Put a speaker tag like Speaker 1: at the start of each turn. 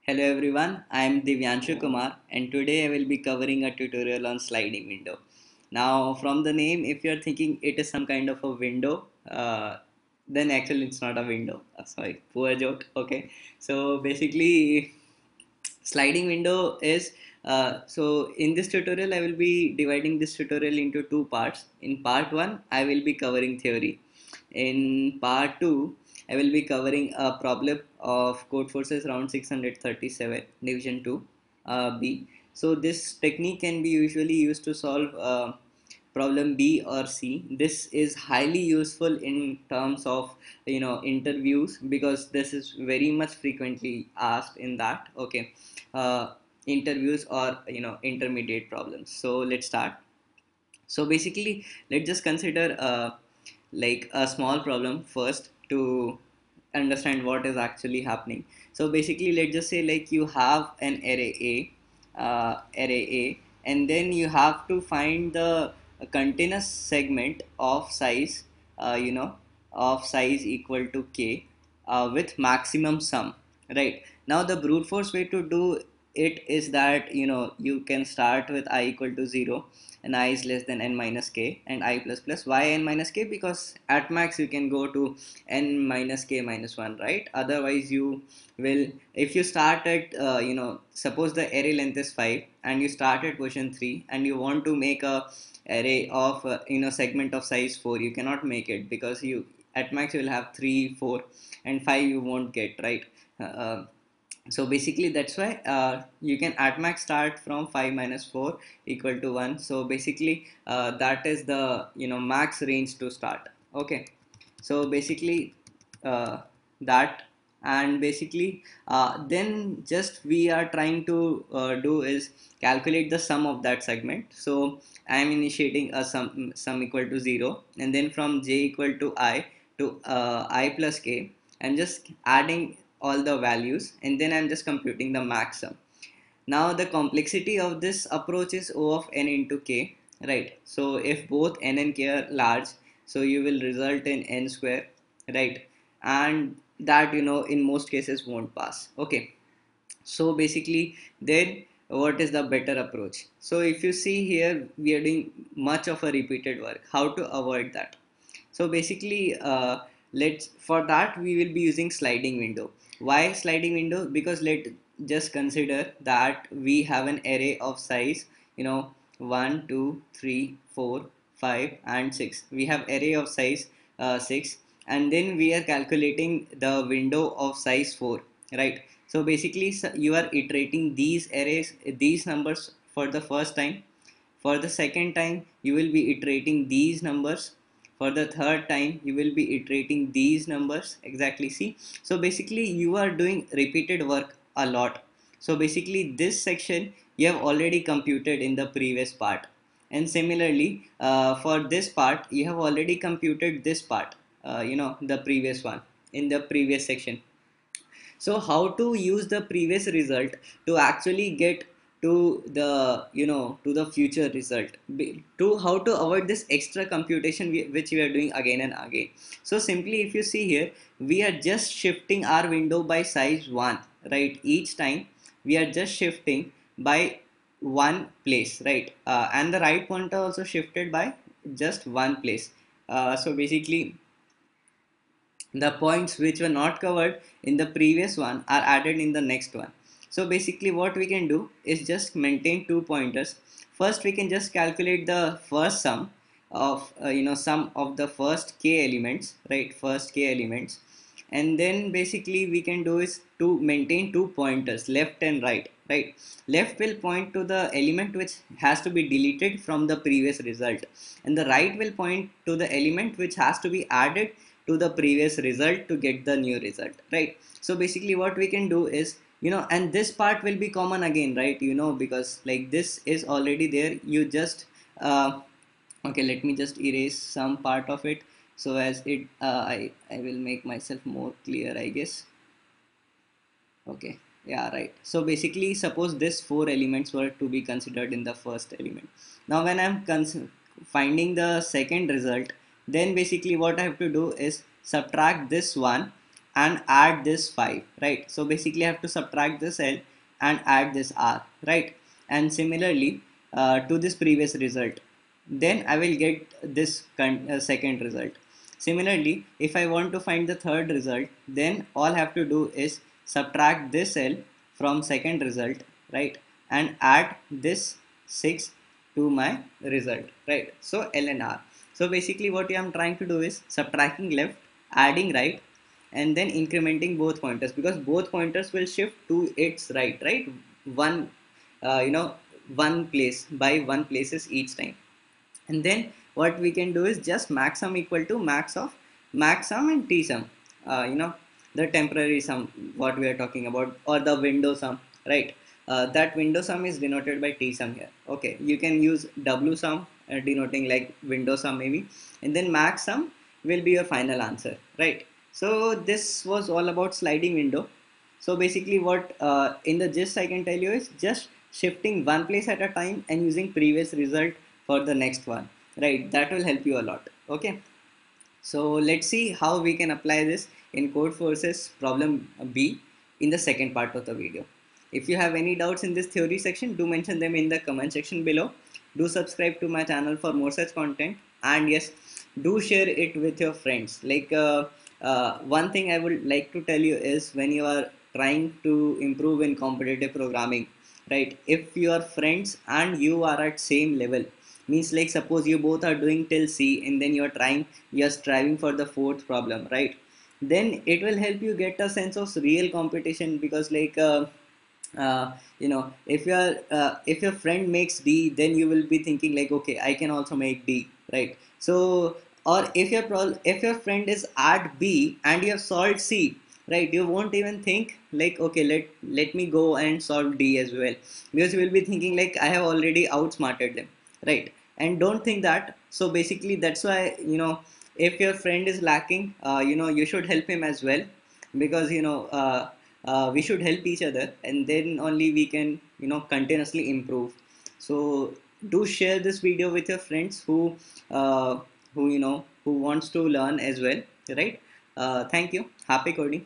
Speaker 1: Hello everyone, I am Divyanshu Kumar and today I will be covering a tutorial on sliding window. Now from the name, if you are thinking it is some kind of a window, then actually it's not a window. Sorry, poor joke. Okay, so basically sliding window is so in this tutorial I will be dividing this tutorial into two parts. In part 1 I will be covering theory. In part 2 I will be covering a problem of Codeforces round 637 division 2 B. So this technique can be usually used to solve problem B or C. This is highly useful in terms of interviews because this is very much frequently asked in that. Okay, uh, interviews or intermediate problems. So let's start. So basically, let's just consider like a small problem first to understand what is actually happening. So basically, let's just say like you have an array A, and then you have to find the continuous segment of size, of size equal to k, with maximum sum. Right now, the brute force way to do it is that you can start with I equal to 0 and I is less than n minus k and I plus plus. Why n minus k? Because at max you can go to n minus k minus 1, right? Otherwise you will, if you start at suppose the array length is 5 and you start at position 3 and you want to make a array of segment of size 4, you cannot make it because you at max you will have 3, 4 and 5 you won't get, right? uh, so basically that's why you can at max start from 5 minus 4 equal to 1. So basically that is the max range to start. Okay, so basically that, and basically then just we are trying to do is calculate the sum of that segment. So I am initiating a sum equal to 0, and then from j equal to I to I plus k, I'm just adding all the values and then I'm just computing the maximum. Now the complexity of this approach is O of n into k, right? So if both n and k are large, so you will result in n square, right? And that in most cases won't pass. Okay, so basically then what is the better approach? So if you see here, we are doing much of a repeated work. How to avoid that? So basically let's, for that we will be using sliding window. Why sliding window? Because let just consider that we have an array of size 1 2 3 4 5 and 6. We have array of size 6, and then we are calculating the window of size 4, right? So basically you are iterating these arrays, these numbers for the first time. For the second time you will be iterating these numbers. For the third time you will be iterating these numbers. Exactly, see, so basically you are doing repeated work a lot. So basically this section you have already computed in the previous part, and similarly for this part you have already computed this part, the previous one in the previous section. So how to use the previous result to actually get to the to the future result, to how to avoid this extra computation which we are doing again and again. So simply if you see here, we are just shifting our window by size 1, right? Each time we are just shifting by one place, right? And the right pointer also shifted by just one place. So basically the points which were not covered in the previous one are added in the next one. So basically what we can do is just maintain two pointers. First we can just calculate the first sum of sum of the first k elements, right? First k elements. And then basically we can do is to maintain two pointers, left and right, right? Left will point to the element which has to be deleted from the previous result, and the right will point to the element which has to be added to the previous result to get the new result, right? So basically what we can do is, and this part will be common again, right? Because like this is already there, you just okay, let me just erase some part of it so as it I will make myself more clear, I guess. Okay, yeah, right. So basically suppose this four elements were to be considered in the first element. Now when I'm finding the second result, then basically what I have to do is subtract this one and add this 5, right? So basically I have to subtract this L and add this R, right? And similarly to this previous result, then I will get this second result. Similarly, if I want to find the third result, then all I have to do is subtract this L from second result, right? And add this 6 to my result, right? So L and R. So basically what I am trying to do is subtracting left, adding right, and then incrementing both pointers, because both pointers will shift to its right? One, you know, one place by one places each time. And then what we can do is just max sum equal to max of max sum and t sum, you know, the temporary sum what we are talking about, or the window sum, right? That window sum is denoted by t sum here. Okay, you can use w sum denoting like window sum maybe, and then max sum will be your final answer, right? So this was all about sliding window. So basically what in the gist I can tell you is just shifting one place at a time and using previous result for the next one, right? That will help you a lot. Okay, so let's see how we can apply this in Codeforces problem B in the second part of the video. If you have any doubts in this theory section, do mention them in the comment section below. Do subscribe to my channel for more such content, and yes, do share it with your friends. Like one thing I would like to tell you is, when you are trying to improve in competitive programming, right? If your friends and you are at same level, means like suppose you both are doing till C and then you're striving for the fourth problem, right? Then it will help you get a sense of real competition, because like you know, if your friend makes D, then you will be thinking like, okay, I can also make D, right? So, or if your friend is at B and you have solved C, right, you won't even think like, okay, let me go and solve D as well, because you will be thinking like, I have already outsmarted them, right? And don't think that. So basically that's why, you know, if your friend is lacking, you know, you should help him as well, because you know, we should help each other, and then only we can, you know, continuously improve. So do share this video with your friends uh, who you know, who wants to learn as well, right? Thank you. Happy coding.